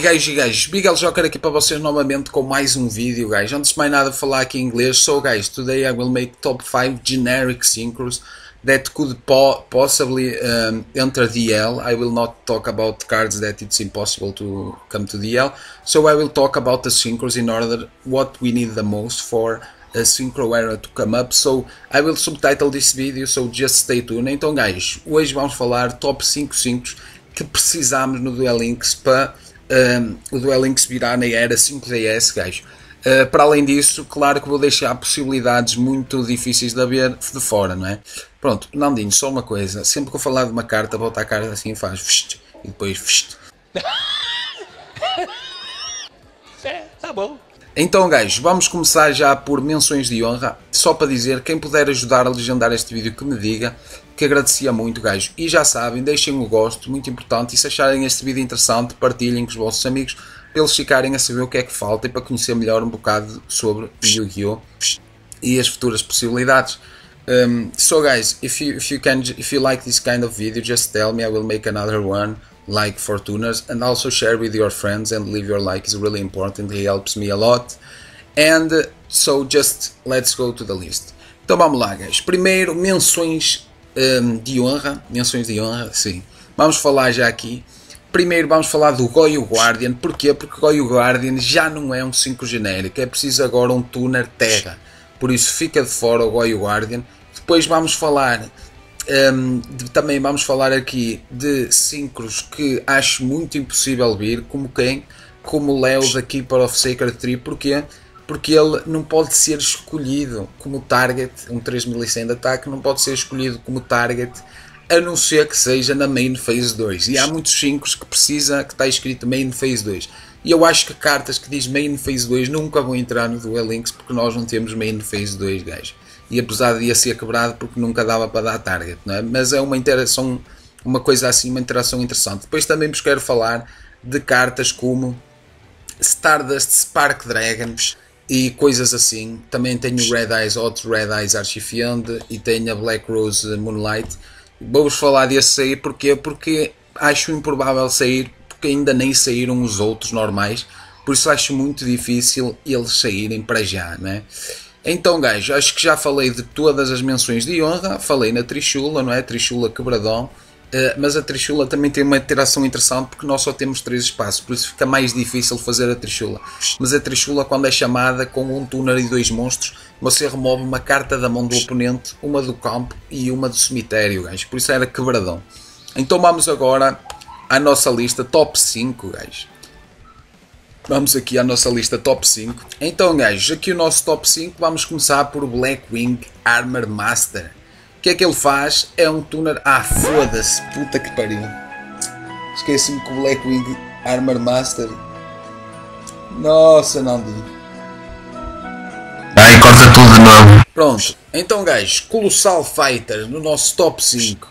gajos e gajos, Big L Joker aqui para vocês novamente com mais um vídeo, guys. Antes de mais nada falar aqui em inglês, so guys, today I will make top 5 generic synchros that could possibly enter DL. I will not talk about cards that it's impossible to come to DL, so I will talk about the synchros in order what we need the most for a synchro error to come up, so I will subtitle this video, so just stay tuned. Então guys, hoje vamos falar top 5 synchros que precisamos no Duel Links para o Duel Links virar na era 5DS, guys. Para além disso, claro que vou deixar possibilidades muito difíceis de haver de fora, não é? Pronto, Nandinho, só uma coisa, sempre que eu falar de uma carta, volta a carta assim e faz vst, e depois vst. Tá bom. Então, guys, vamos começar já por menções de honra. Só para dizer, quem puder ajudar a legendar este vídeo que me diga, que agradecia muito, guys. E já sabem, deixem o gosto, muito importante. E se acharem este vídeo interessante, partilhem com os vossos amigos, para eles ficarem a saber o que é que falta e para conhecer melhor um bocado sobre Yu-Gi-Oh! E as futuras possibilidades. So guys, if you like this kind of video, just tell me, I will make another one like for tuners, and also share with your friends and leave your like, is really important, it helps me a lot. And so just let's go to the list. Então vamos lá, guys. Primeiro, menções de honra, sim. Vamos falar já aqui. Primeiro vamos falar do Goyo Guardian. Porquê? Porque Goyo Guardian já não é um 5 genérico, é preciso agora um tuner terra, por isso fica de fora o Goyo Guardian. Depois vamos falar também vamos falar aqui de synchros que acho muito impossível vir, como quem? Como o Leo da Keeper of Sacred Tree. Porquê? Porque ele não pode ser escolhido como target, um 3100 de ataque não pode ser escolhido como target, a não ser que seja na Main Phase 2, e há muitos synchros que precisa, que está escrito Main Phase 2, e eu acho que cartas que diz Main Phase 2 nunca vão entrar no Duel Links, porque nós não temos Main Phase 2, guys. E apesar de ia ser quebrado porque nunca dava para dar target, não é? Mas é uma interação, uma coisa assim, uma interação interessante. Depois também vos quero falar de cartas como Stardust Spark Dragons e coisas assim. Também tenho Red Eyes Hot, Red Eyes Archifiend e tenho a Black Rose Moonlight. Vou-vos falar desse aí, porquê? Porque acho improvável sair, porque ainda nem saíram os outros normais, por isso acho muito difícil eles saírem para já, não é? Então, guys, acho que já falei de todas as menções de honra, falei na Trishula, não é? Trishula Quebradão, mas a Trishula também tem uma interação interessante porque nós só temos 3 espaços, por isso fica mais difícil fazer a Trishula. Mas a Trishula, quando é chamada com um tuner e 2 monstros, você remove uma carta da mão do oponente, uma do campo e uma do cemitério, guys, por isso era Quebradão. Então vamos agora à nossa lista top 5, guys. Vamos aqui à nossa lista top 5. Então, guys, aqui o nosso top 5, vamos começar por Blackwing Armor Master. O que é que ele faz? É um tuner... Ah, foda-se, puta que pariu. Esqueci-me que o Blackwing Armor Master... Nossa, não digo. Aí corta tudo de novo. Pronto, então, guys, Colossal Fighter no nosso top 5.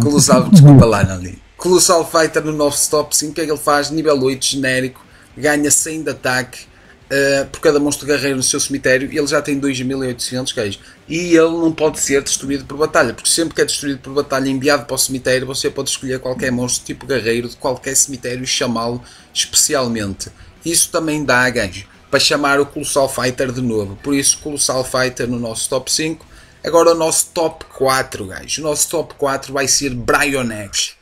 Colossal, desculpa lá, não digo. Colossal Fighter no nosso top 5, o que é que ele faz? Nível 8 genérico, ganha 100 de ataque por cada monstro guerreiro no seu cemitério, e ele já tem 2800, guys, e ele não pode ser destruído por batalha, porque sempre que é destruído por batalha enviado para o cemitério, você pode escolher qualquer monstro tipo guerreiro de qualquer cemitério e chamá-lo especialmente. Isso também dá, guys, para chamar o Colossal Fighter de novo, por isso Colossal Fighter no nosso top 5. Agora o nosso top 4, guys, o nosso top 4 vai ser Brionac.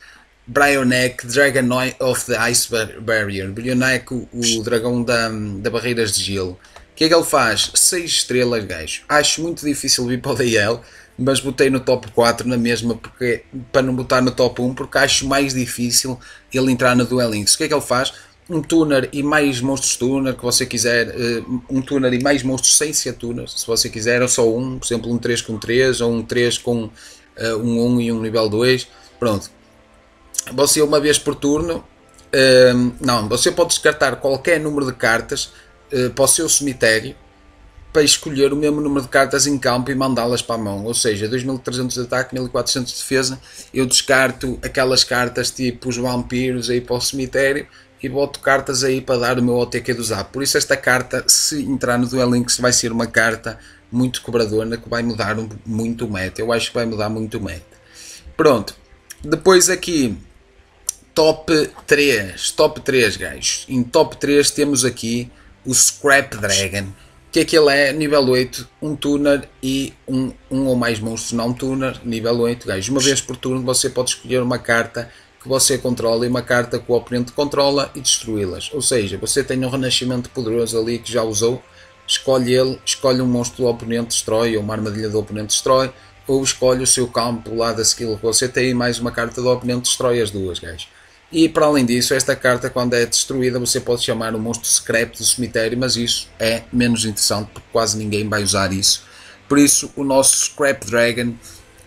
Brionac, Dragon of the Ice Barrier. Brionac, o dragão da barreiras de gelo. O que é que ele faz? 6 estrelas, guys. Acho muito difícil vir para o DL, mas botei no top 4 na mesma, porque, para não botar no top 1, porque acho mais difícil ele entrar no Duel Links. O que é que ele faz? Um tuner e mais monstros tuner, que você quiser. Um tuner e mais monstros sem ser tuner, se você quiser, ou só um. Por exemplo, um 3 com 3, ou um 3 com um 1 e um nível 2. Pronto. Você uma vez por turno, não, você pode descartar qualquer número de cartas para o seu cemitério para escolher o mesmo número de cartas em campo e mandá-las para a mão, ou seja, 2300 de ataque, 1400 de defesa. Eu descarto aquelas cartas tipo os vampiros aí para o cemitério e boto cartas aí para dar o meu OTQ do Zap. Por isso esta carta, se entrar no Duel Links, vai ser uma carta muito cobradora que vai mudar muito o meta. Eu acho que vai mudar muito o meta. Pronto, depois aqui top 3 gajos. Em top 3 temos aqui o Scrap Dragon, que é que ele é nível 8, um tuner e um ou mais monstros não tuner, nível 8 gajos. Uma vez por turno você pode escolher uma carta que você controla e uma carta que o oponente controla e destruí-las. Ou seja, você tem um renascimento poderoso ali que já usou, escolhe ele, escolhe um monstro do oponente, destrói, ou uma armadilha do oponente, destrói, ou escolhe o seu campo lá da skill que você tem e mais uma carta do oponente, destrói as duas gajos. E para além disso, esta carta quando é destruída você pode chamar o monstro Scrap do cemitério, mas isso é menos interessante porque quase ninguém vai usar isso. Por isso o nosso Scrap Dragon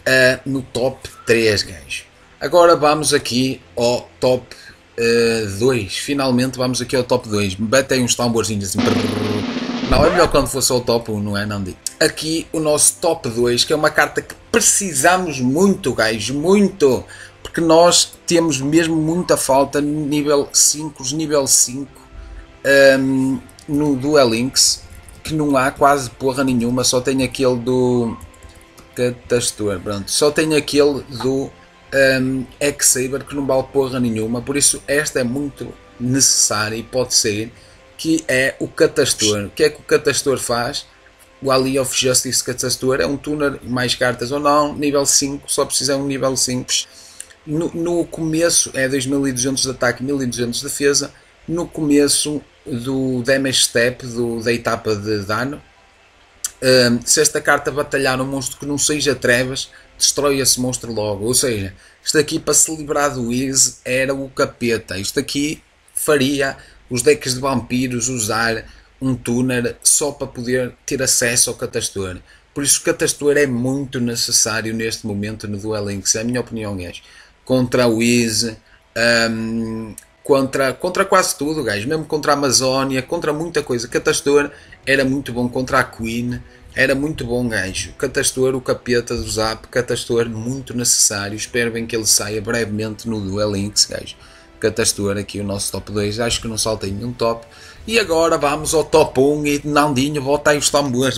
é no top 3 gajos. Agora vamos aqui ao top 2, finalmente vamos aqui ao top 2. Batei uns tamborzinhos assim. Não, é melhor quando fosse ao top 1, não é, Nandi? Aqui o nosso top 2, que é uma carta que precisamos muito, gajos, muito. Porque nós temos mesmo muita falta no nível 5, nível 5 no Duel Links, que não há quase porra nenhuma, só tem aquele do Catastor, pronto, só tem aquele do X-Saber que não vale porra nenhuma, por isso esta é muito necessária e pode ser, que é o Catastor. O que é que o Catastor faz? O Alley of Justice Catastor é um tuner, mais cartas ou não, nível 5, só precisa de um nível 5. No começo é 2200 de ataque, 1200 de defesa. No começo do damage step, da etapa de dano, se esta carta batalhar um monstro que não seja trevas, destrói esse monstro logo. Ou seja, isto aqui para se livrar do Ease era o capeta. Isto aqui faria os decks de vampiros usar um tuner só para poder ter acesso ao Catastor. Por isso o Catastor é muito necessário neste momento no Duel Links, é a minha opinião, guys. Contra o Ease, contra quase tudo, gajo, mesmo contra a Amazónia, contra muita coisa. Catastor era muito bom contra a Queen, era muito bom, gajo. Catastor, o capeta do Zap, Catastor muito necessário. Espero bem que ele saia brevemente no Duel Links, gajo. Catastor, aqui o nosso top 2, acho que não saltei nenhum top. E agora vamos ao top 1 e Nandinho, volta aí os tambores.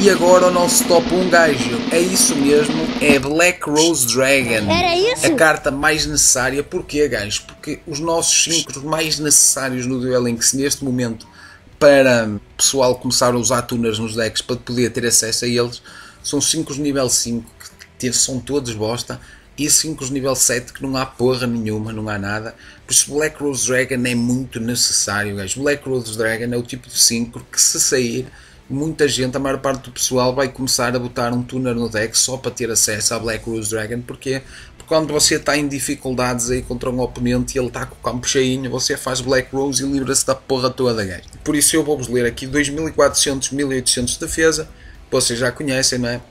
E agora o nosso top 1, gajo, é isso mesmo, é Black Rose Dragon. Era isso? A carta mais necessária. Porquê, gajo? Porque os nossos 5 mais necessários no Duel Links neste momento para o pessoal começar a usar tuners nos decks para poder ter acesso a eles são 5 nível 5 que são todos bosta e 5 nível 7 que não há porra nenhuma, não há nada. Por isso Black Rose Dragon é muito necessário, gajo. Black Rose Dragon é o tipo de 5 que se sair, muita gente, a maior parte do pessoal vai começar a botar um tuner no deck só para ter acesso à Black Rose Dragon. Porquê? Porque quando você está em dificuldades aí contra um oponente e ele está com o campo cheinho, você faz Black Rose e livra-se da porra toda, gajo. Por isso eu vou-vos ler aqui 2400, 1800 de defesa, vocês já conhecem, não é?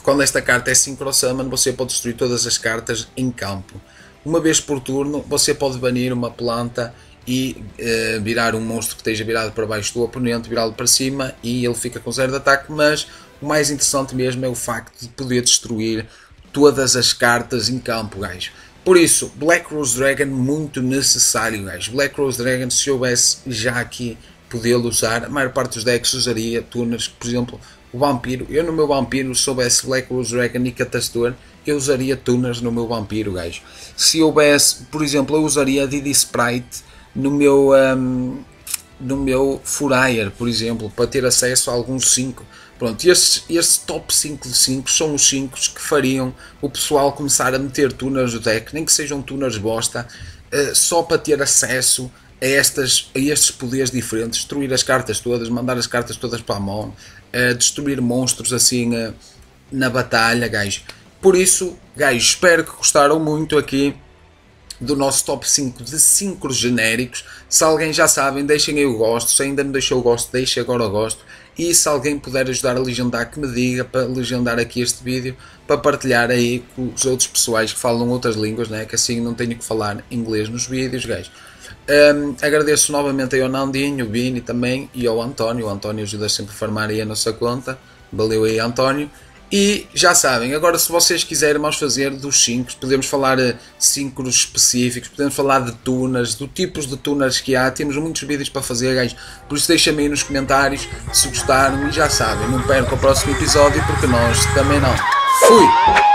Quando esta carta é Synchro Summon, você pode destruir todas as cartas em campo. Uma vez por turno, você pode banir uma planta e virar um monstro que esteja virado para baixo do oponente, virá-lo para cima e ele fica com 0 de ataque, mas o mais interessante mesmo é o facto de poder destruir todas as cartas em campo, gajo. Por isso, Black Rose Dragon muito necessário, gajo. Black Rose Dragon, se houvesse já aqui podê-lo usar, a maior parte dos decks usaria tuners, por exemplo, o Vampiro. Eu no meu Vampiro, se soubesse Black Rose Dragon e Catastor, eu usaria tuners no meu Vampiro, gajo. Se houvesse, por exemplo, eu usaria Didi Sprite no meu Furrier, por exemplo, para ter acesso a alguns 5. Pronto, estes top 5 de 5 são os 5 que fariam o pessoal começar a meter tuners no deck, nem que sejam tuners bosta, só para ter acesso a estes poderes diferentes, destruir as cartas todas, mandar as cartas todas para a mão, destruir monstros assim na batalha, gajo. Por isso, gajo, espero que gostaram muito aqui do nosso top 5 de 5 genéricos. Se alguém já sabem, deixem aí o gosto. Se ainda não deixou o gosto, deixem agora o gosto. E se alguém puder ajudar a legendar, que me diga para legendar aqui este vídeo, para partilhar aí com os outros pessoais que falam outras línguas, né? Que assim não tenho que falar inglês nos vídeos, guys. Agradeço novamente aí ao Nandinho, ao Vini também e ao António. O António ajuda sempre a farmar aí a nossa conta. Valeu aí, António. E já sabem, agora se vocês quiserem vamos fazer dos 5, podemos falar 5 específicos, podemos falar de tuners, do tipos de tuners que há, temos muitos vídeos para fazer, guys. Por isso deixem-me aí nos comentários se gostaram e já sabem, não percam o próximo episódio porque nós também não. Fui!